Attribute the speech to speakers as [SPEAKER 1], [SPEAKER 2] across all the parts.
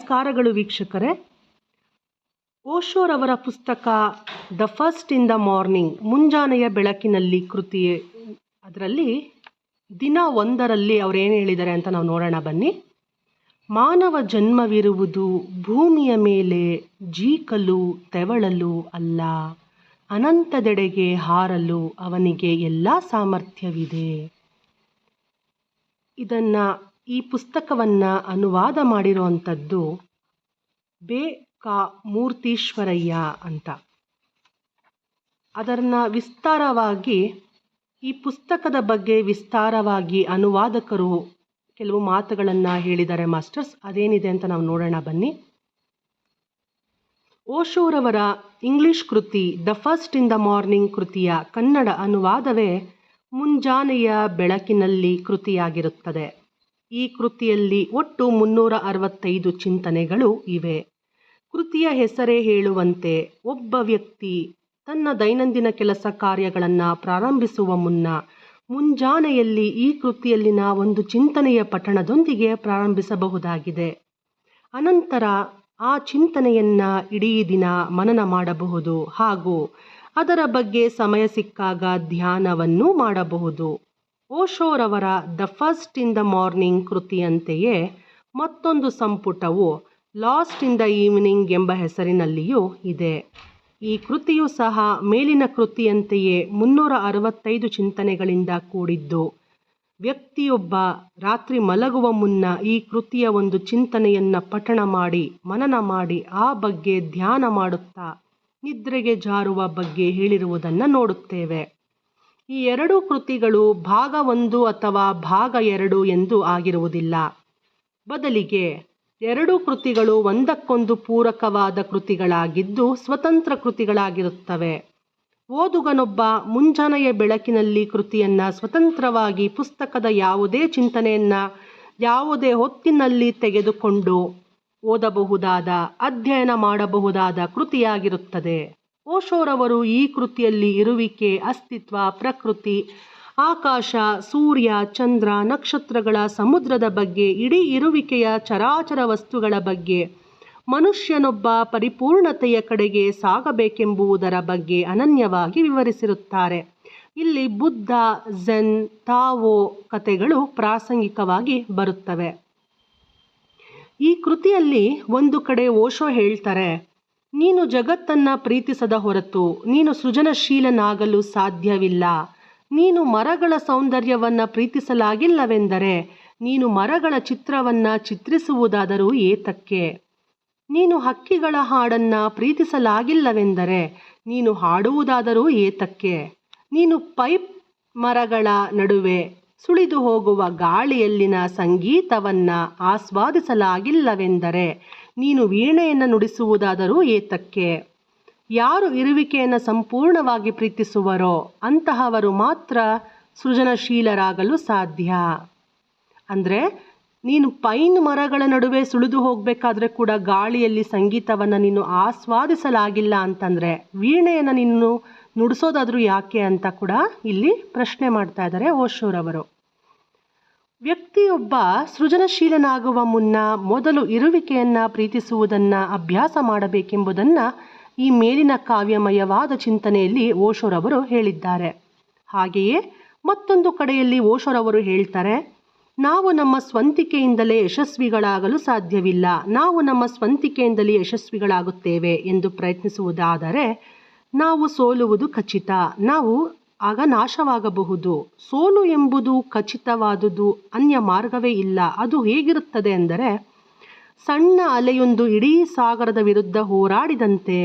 [SPEAKER 1] ನಮಸ್ಕಾರಗಳು ವೀಕ್ಷಕರೇ. ಓಶೋರವರ ಪುಸ್ತಕ the first in the morning, ಮುಂಜಾನೆಯ ಬೆಳಕಿನಲ್ಲಿ ಕೃತಿ. ಅದರಲ್ಲಿ ದಿನ 1ರಲ್ಲಿ ಅವ್ರು ಏನು ಹೇಳಿದ್ದಾರೆ ಅಂತ ನಾವು ನೋಡೋಣ ಬನ್ನಿ. ಮಾನವ ಜನ್ಮವಿರುವುದು ಭೂಮಿಯ ಮೇಲೆ ಜೀಕಲು ತೆವಳಲು ಅಲ್ಲ, ಅನಂತದೆಡೆಗೆ ಹಾರಲು ಅವನಿಗೆ ಎಲ್ಲ ಸಾಮರ್ಥ್ಯವಿದೆ. ಈ ಪುಸ್ತಕವನ್ನು ಅನುವಾದ ಮಾಡಿರುವಂಥದ್ದು ಮೂರ್ತೀಶ್ವರಯ್ಯ ಅಂತ. ಅದನ್ನು ವಿಸ್ತಾರವಾಗಿ ಈ ಪುಸ್ತಕದ ಬಗ್ಗೆ ವಿಸ್ತಾರವಾಗಿ ಅನುವಾದಕರು ಕೆಲವು ಮಾತುಗಳನ್ನು ಹೇಳಿದ್ದಾರೆ ಮಾಸ್ಟರ್ಸ್. ಅದೇನಿದೆ ಅಂತ ನಾವು ನೋಡೋಣ ಬನ್ನಿ. ಓಶೋರವರ ಇಂಗ್ಲಿಷ್ ಕೃತಿ the first in the morning ಕೃತಿಯ ಕನ್ನಡ ಅನುವಾದವೇ ಮುಂಜಾನೆಯ ಬೆಳಕಿನಲ್ಲಿ ಕೃತಿಯಾಗಿರುತ್ತದೆ. ಈ ಕೃತಿಯಲ್ಲಿ ಒಟ್ಟು 365 ಚಿಂತನೆಗಳು ಇವೆ. ಕೃತಿಯ ಹೆಸರೇ ಹೇಳುವಂತೆ ಒಬ್ಬ ವ್ಯಕ್ತಿ ತನ್ನ ದೈನಂದಿನ ಕೆಲಸ ಕಾರ್ಯಗಳನ್ನು ಪ್ರಾರಂಭಿಸುವ ಮುನ್ನ ಮುಂಜಾನೆಯಲ್ಲಿ ಈ ಕೃತಿಯಲ್ಲಿನ ಒಂದು ಚಿಂತನೆಯ ಪಠಣದೊಂದಿಗೆ ಪ್ರಾರಂಭಿಸಬಹುದಾಗಿದೆ. ಅನಂತರ ಆ ಚಿಂತನೆಯನ್ನು ಇಡೀ ದಿನ ಮನನ ಮಾಡಬಹುದು ಹಾಗೂ ಅದರ ಬಗ್ಗೆ ಸಮಯ ಸಿಕ್ಕಾಗ ಧ್ಯಾನವನ್ನು ಮಾಡಬಹುದು. ಓಶೋರವರ the first in the morning ಕೃತಿಯಂತೆಯೇ ಮತ್ತೊಂದು ಸಂಪುಟವು ಲಾಸ್ಟ್ ಇನ್ ದ ಈವ್ನಿಂಗ್ ಎಂಬ ಹೆಸರಿನಲ್ಲಿಯೂ ಇದೆ. ಈ ಕೃತಿಯು ಸಹ ಮೇಲಿನ ಕೃತಿಯಂತೆಯೇ 365 ಚಿಂತನೆಗಳಿಂದ ಕೂಡಿದ್ದು, ವ್ಯಕ್ತಿಯೊಬ್ಬ ರಾತ್ರಿ ಮಲಗುವ ಮುನ್ನ ಈ ಕೃತಿಯ ಒಂದು ಚಿಂತನೆಯನ್ನು ಪಠಣ ಮಾಡಿ ಮನನ ಮಾಡಿ ಆ ಬಗ್ಗೆ ಧ್ಯಾನ ಮಾಡುತ್ತಾ ನಿದ್ರೆಗೆ ಜಾರುವ ಬಗ್ಗೆ ಹೇಳಿರುವುದನ್ನು ನೋಡುತ್ತೇವೆ. ಈ 2 ಕೃತಿಗಳು ಭಾಗ 1 ಅಥವಾ ಭಾಗ 2 ಎಂದು ಆಗಿರುವುದಿಲ್ಲ. ಬದಲಿಗೆ 2 ಕೃತಿಗಳು ಒಂದಕ್ಕೊಂದು ಪೂರಕವಾದ ಕೃತಿಗಳಾಗಿದ್ದು ಸ್ವತಂತ್ರ ಕೃತಿಗಳಾಗಿರುತ್ತವೆ. ಓದುಗನೊಬ್ಬ ಮುಂಜಾನೆಯ ಬೆಳಕಿನಲ್ಲಿ ಕೃತಿಯನ್ನು ಸ್ವತಂತ್ರವಾಗಿ ಪುಸ್ತಕದ ಯಾವುದೇ ಚಿಂತನೆಯನ್ನು ಯಾವುದೇ ಹೊತ್ತಿನಲ್ಲಿ ತೆಗೆದುಕೊಂಡು ಓದಬಹುದಾದ, ಅಧ್ಯಯನ ಮಾಡಬಹುದಾದ ಕೃತಿಯಾಗಿರುತ್ತದೆ. ಓಶೋರವರು ಈ ಕೃತಿಯಲ್ಲಿ ಇರುವಿಕೆ, ಅಸ್ತಿತ್ವ, ಪ್ರಕೃತಿ, ಆಕಾಶ, ಸೂರ್ಯ, ಚಂದ್ರ, ನಕ್ಷತ್ರಗಳ, ಸಮುದ್ರದ ಬಗ್ಗೆ, ಇಡೀ ಇರುವಿಕೆಯ ಚರಾಚರ ವಸ್ತುಗಳ ಬಗ್ಗೆ, ಮನುಷ್ಯನೊಬ್ಬ ಪರಿಪೂರ್ಣತೆಯ ಕಡೆಗೆ ಸಾಗಬೇಕೆಂಬುದರ ಬಗ್ಗೆ ಅನನ್ಯವಾಗಿ ವಿವರಿಸಿರುತ್ತಾರೆ. ಇಲ್ಲಿ ಬುದ್ಧ, ಝೆನ್, ತಾವೋ ಕಥೆಗಳು ಪ್ರಾಸಂಗಿಕವಾಗಿ ಬರುತ್ತವೆ. ಈ ಕೃತಿಯಲ್ಲಿ ಒಂದು ಕಡೆ ಓಶೋ ಹೇಳ್ತಾರೆ, ನೀನು ಜಗತ್ತನ್ನು ಪ್ರೀತಿಸದ ಹೊರತು ನೀನು ಸೃಜನಶೀಲನಾಗಲು ಸಾಧ್ಯವಿಲ್ಲ. ನೀನು ಮರಗಳ ಸೌಂದರ್ಯವನ್ನು ಪ್ರೀತಿಸಲಾಗಿಲ್ಲವೆಂದರೆ ನೀನು ಮರಗಳ ಚಿತ್ರವನ್ನು ಚಿತ್ರಿಸುವುದಾದರೂ ಏತಕ್ಕೆ? ನೀನು ಹಕ್ಕಿಗಳ ಹಾಡನ್ನು ಪ್ರೀತಿಸಲಾಗಿಲ್ಲವೆಂದರೆ ನೀನು ಹಾಡುವುದಾದರೂ ಏತಕ್ಕೆ? ನೀನು ಪೈಪ್ ಮರಗಳ ನಡುವೆ ಸುಳಿದು ಹೋಗುವ ಗಾಳಿಯಲ್ಲಿನ ಸಂಗೀತವನ್ನು ಆಸ್ವಾದಿಸಲಾಗಿಲ್ಲವೆಂದರೆ ನೀನು ವೀಣೆಯನ್ನು ನುಡಿಸುವುದಾದರೂ ಏತಕ್ಕೆ? ಯಾರು ಇರುವಿಕೆಯನ್ನು ಸಂಪೂರ್ಣವಾಗಿ ಪ್ರೀತಿಸುವರೋ ಅಂತಹವರು ಮಾತ್ರ ಸೃಜನಶೀಲರಾಗಲು ಸಾಧ್ಯ. ಅಂದರೆ ನೀನು ಪೈನ್ ಮರಗಳ ನಡುವೆ ಸುಳಿದು ಹೋಗಬೇಕಾದ್ರೆ ಕೂಡ ಗಾಳಿಯಲ್ಲಿ ಸಂಗೀತವನ್ನು ನೀನು ಆಸ್ವಾದಿಸಲಾಗಿಲ್ಲ ಅಂತಂದರೆ ವೀಣೆಯನ್ನು ನೀನು ನುಡಿಸೋದಾದರೂ ಯಾಕೆ ಅಂತ ಕೂಡ ಇಲ್ಲಿ ಪ್ರಶ್ನೆ ಮಾಡ್ತಾ ಇದ್ದಾರೆ ಓಶೋರವರು. ವ್ಯಕ್ತಿಯೊಬ್ಬ ಸೃಜನಶೀಲನಾಗುವ ಮುನ್ನ ಮೊದಲು ಇರುವಿಕೆಯನ್ನು ಪ್ರೀತಿಸುವುದನ್ನು ಅಭ್ಯಾಸ ಮಾಡಬೇಕೆಂಬುದನ್ನು ಈ ಮೇಲಿನ ಕಾವ್ಯಮಯವಾದ ಚಿಂತನೆಯಲ್ಲಿ ಓಶೋರವರು ಹೇಳಿದ್ದಾರೆ. ಹಾಗೆಯೇ ಮತ್ತೊಂದು ಕಡೆಯಲ್ಲಿ ಓಶೋರವರು ಹೇಳ್ತಾರೆ, ನಾವು ನಮ್ಮ ಸ್ವಂತಿಕೆಯಿಂದಲೇ ಯಶಸ್ವಿಗಳಾಗಲು ಸಾಧ್ಯವಿಲ್ಲ. ನಾವು ನಮ್ಮ ಸ್ವಂತಿಕೆಯಿಂದಲೇ ಯಶಸ್ವಿಗಳಾಗುತ್ತೇವೆ ಎಂದು ಪ್ರಯತ್ನಿಸುವುದಾದರೆ ನಾವು ಸೋಲುವುದು ಖಚಿತ. ನಾವು ಆಗ ನಾಶವಾಗಬಹುದು. ಸೋಲು ಎಂಬುದು ಖಚಿತವಾದುದು, ಅನ್ಯ ಮಾರ್ಗವೇ ಇಲ್ಲ. ಅದು ಹೇಗಿರುತ್ತದೆ ಎಂದರೆ ಸಣ್ಣ ಅಲೆಯೊಂದು ಇಡೀ ಸಾಗರದ ವಿರುದ್ಧ ಹೋರಾಡಿದಂತೆ.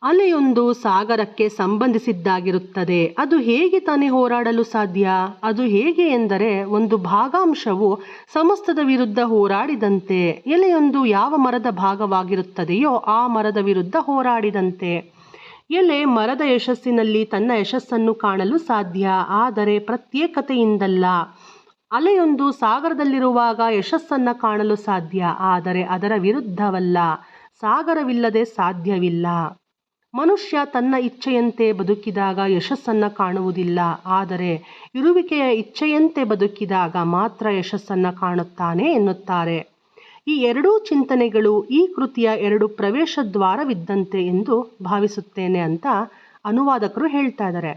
[SPEAKER 1] ಅಲೆಯೊಂದು ಸಾಗರಕ್ಕೆ ಸಂಬಂಧಿಸಿದ್ದಾಗಿರುತ್ತದೆ. ಅದು ಹೇಗೆ ತಾನೇ ಹೋರಾಡಲು ಸಾಧ್ಯ? ಅದು ಹೇಗೆ ಎಂದರೆ ಒಂದು ಭಾಗಾಂಶವು ಸಮಸ್ತದ ವಿರುದ್ಧ ಹೋರಾಡಿದಂತೆ. ಎಲೆಯೊಂದು ಯಾವ ಮರದ ಭಾಗವಾಗಿರುತ್ತದೆಯೋ ಆ ಮರದ ವಿರುದ್ಧ ಹೋರಾಡಿದಂತೆ. ಎಲೆ ಮರದ ಯಶಸ್ಸಿನಲ್ಲಿ ತನ್ನ ಯಶಸ್ಸನ್ನು ಕಾಣಲು ಸಾಧ್ಯ, ಆದರೆ ಪ್ರತ್ಯೇಕತೆಯಿಂದಲ್ಲ. ಅಲೆಯೊಂದು ಸಾಗರದಲ್ಲಿರುವಾಗ ಯಶಸ್ಸನ್ನು ಕಾಣಲು ಸಾಧ್ಯ, ಆದರೆ ಅದರ ವಿರುದ್ಧವಲ್ಲ. ಸಾಗರವಿಲ್ಲದೆ ಸಾಧ್ಯವಿಲ್ಲ. ಮನುಷ್ಯ ತನ್ನ ಇಚ್ಛೆಯಂತೆ ಬದುಕಿದಾಗ ಯಶಸ್ಸನ್ನು ಕಾಣುವುದಿಲ್ಲ, ಆದರೆ ಇರುವಿಕೆಯ ಇಚ್ಛೆಯಂತೆ ಬದುಕಿದಾಗ ಮಾತ್ರ ಯಶಸ್ಸನ್ನು ಕಾಣುತ್ತಾನೆ ಎನ್ನುತ್ತಾರೆ. ಈ ಎರಡೂ ಚಿಂತನೆಗಳು ಈ ಕೃತಿಯ ಎರಡು ಪ್ರವೇಶ ದ್ವಾರವಿದ್ದಂತೆ ಎಂದು ಭಾವಿಸುತ್ತೇನೆ ಅಂತ ಅನುವಾದಕರು ಹೇಳ್ತಾ ಇದ್ದಾರೆ.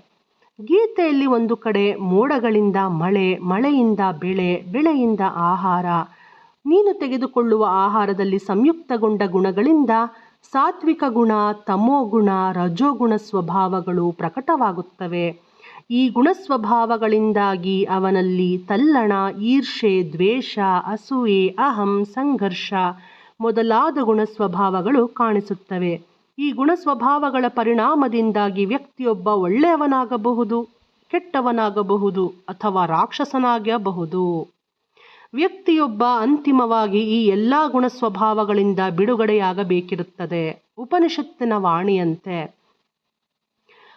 [SPEAKER 1] ಗೀತೆಯಲ್ಲಿ ಒಂದು ಕಡೆ ಮೋಡಗಳಿಂದ ಮಳೆ, ಮಳೆಯಿಂದ ಬೆಳೆ, ಬೆಳೆಯಿಂದ ಆಹಾರ, ನೀನು ತೆಗೆದುಕೊಳ್ಳುವ ಆಹಾರದಲ್ಲಿ ಸಂಯುಕ್ತಗೊಂಡ ಗುಣಗಳಿಂದ ಸಾತ್ವಿಕ ಗುಣ, ತಮೋಗುಣ, ರಜೋಗುಣ ಸ್ವಭಾವಗಳು ಪ್ರಕಟವಾಗುತ್ತವೆ. ಈ ಗುಣಸ್ವಭಾವಗಳಿಂದಾಗಿ ಅವನಲ್ಲಿ ತಲ್ಲಣ, ಈರ್ಷೆ, ದ್ವೇಷ, ಅಸೂಯೆ, ಅಹಂ, ಸಂಘರ್ಷ ಮೊದಲಾದ ಗುಣಸ್ವಭಾವಗಳು ಕಾಣಿಸುತ್ತವೆ. ಈ ಗುಣಸ್ವಭಾವಗಳ ಪರಿಣಾಮದಿಂದಾಗಿ ವ್ಯಕ್ತಿಯೊಬ್ಬ ಒಳ್ಳೆಯವನಾಗಬಹುದು, ಕೆಟ್ಟವನಾಗಬಹುದು ಅಥವಾ ರಾಕ್ಷಸನಾಗಬಹುದು. ವ್ಯಕ್ತಿಯೊಬ್ಬ ಅಂತಿಮವಾಗಿ ಈ ಎಲ್ಲ ಗುಣಸ್ವಭಾವಗಳಿಂದ ಬಿಡುಗಡೆಯಾಗಬೇಕಿರುತ್ತದೆ. ಉಪನಿಷತ್ತಿನ ವಾಣಿಯಂತೆ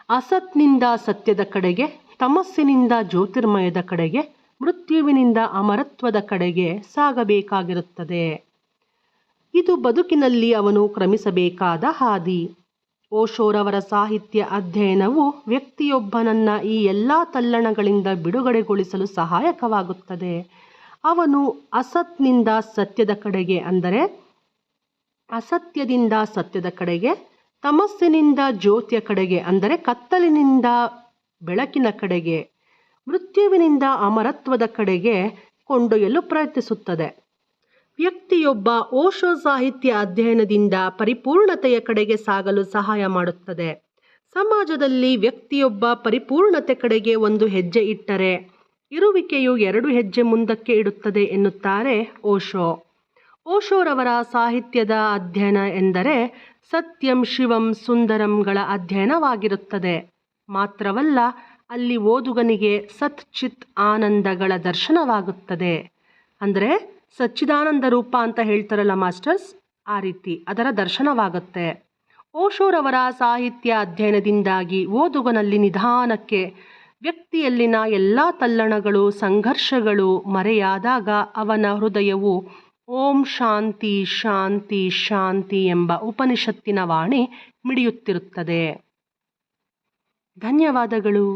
[SPEAKER 1] ಅಸತ್ನಿಂದ ಸತ್ಯದ ಕಡೆಗೆ, ತಮಸ್ಸಿನಿಂದ ಜ್ಯೋತಿರ್ಮಯದ ಕಡೆಗೆ, ಮೃತ್ಯುವಿನಿಂದ ಅಮರತ್ವದ ಕಡೆಗೆ ಸಾಗಬೇಕಾಗಿರುತ್ತದೆ. ಇದು ಬದುಕಿನಲ್ಲಿ ಅವನು ಕ್ರಮಿಸಬೇಕಾದ ಹಾದಿ. ಓಶೋರವರ ಸಾಹಿತ್ಯ ಅಧ್ಯಯನವು ವ್ಯಕ್ತಿಯೊಬ್ಬನನ್ನ ಈ ಎಲ್ಲ ತಲ್ಲಣಗಳಿಂದ ಬಿಡುಗಡೆಗೊಳಿಸಲು ಸಹಾಯಕವಾಗುತ್ತದೆ. ಅವನು ಅಸತ್ನಿಂದ ಸತ್ಯದ ಕಡೆಗೆ ಅಂದರೆ ಅಸತ್ಯದಿಂದ ಸತ್ಯದ ಕಡೆಗೆ, ತಮಸ್ಸಿನಿಂದ ಜ್ಯೋತಿಯ ಕಡೆಗೆ ಅಂದರೆ ಕತ್ತಲಿನಿಂದ ಬೆಳಕಿನ ಕಡೆಗೆ, ಮೃತ್ಯುವಿನಿಂದ ಅಮರತ್ವದ ಕಡೆಗೆ ಕೊಂಡೊಯ್ಯಲು ಪ್ರಯತ್ನಿಸುತ್ತದೆ. ವ್ಯಕ್ತಿಯೊಬ್ಬ ಓಶೋ ಸಾಹಿತ್ಯ ಅಧ್ಯಯನದಿಂದ ಪರಿಪೂರ್ಣತೆಯ ಕಡೆಗೆ ಸಾಗಲು ಸಹಾಯ ಮಾಡುತ್ತದೆ. ಸಮಾಜದಲ್ಲಿ ವ್ಯಕ್ತಿಯೊಬ್ಬ ಪರಿಪೂರ್ಣತೆ ಕಡೆಗೆ ಒಂದು ಹೆಜ್ಜೆ ಇಟ್ಟರೆ ಇರುವಿಕೆಯು 2 ಹೆಜ್ಜೆ ಮುಂದಕ್ಕೆ ಇಡುತ್ತದೆ ಎನ್ನುತ್ತಾರೆ ಓಶೋ. ಓಶೋರವರ ಸಾಹಿತ್ಯದ ಅಧ್ಯಯನ ಎಂದರೆ ಸತ್ಯಂ, ಶಿವಂ, ಸುಂದರಂಗಳ ಅಧ್ಯಯನವಾಗಿರುತ್ತದೆ. ಮಾತ್ರವಲ್ಲ, ಅಲ್ಲಿ ಓದುಗನಿಗೆ ಸತ್, ಚಿತ್, ಆನಂದಗಳ ದರ್ಶನವಾಗುತ್ತದೆ. ಅಂದರೆ ಸಚ್ಚಿದಾನಂದ ರೂಪ ಅಂತ ಹೇಳ್ತಾರಲ್ಲ ಮಾಸ್ಟರ್ಸ್, ಆ ರೀತಿ ಅದರ ದರ್ಶನವಾಗುತ್ತೆ. ಓಶೋರವರ ಸಾಹಿತ್ಯ ಅಧ್ಯಯನದಿಂದಾಗಿ ಓದುಗನಲ್ಲಿ ನಿಧಾನಕ್ಕೆ ವ್ಯಕ್ತಿಯಲ್ಲಿನ ಎಲ್ಲ ತಲ್ಲಣಗಳು, ಸಂಘರ್ಷಗಳು ಮರೆಯಾದಾಗ ಅವನ ಹೃದಯವು ಓಂ ಶಾಂತಿ ಶಾಂತಿ ಶಾಂತಿ ಎಂಬ ಉಪನಿಷತ್ತಿನ ವಾಣಿ ಮಿಡಿಯುತ್ತಿರುತ್ತದೆ. ಧನ್ಯವಾದಗಳು.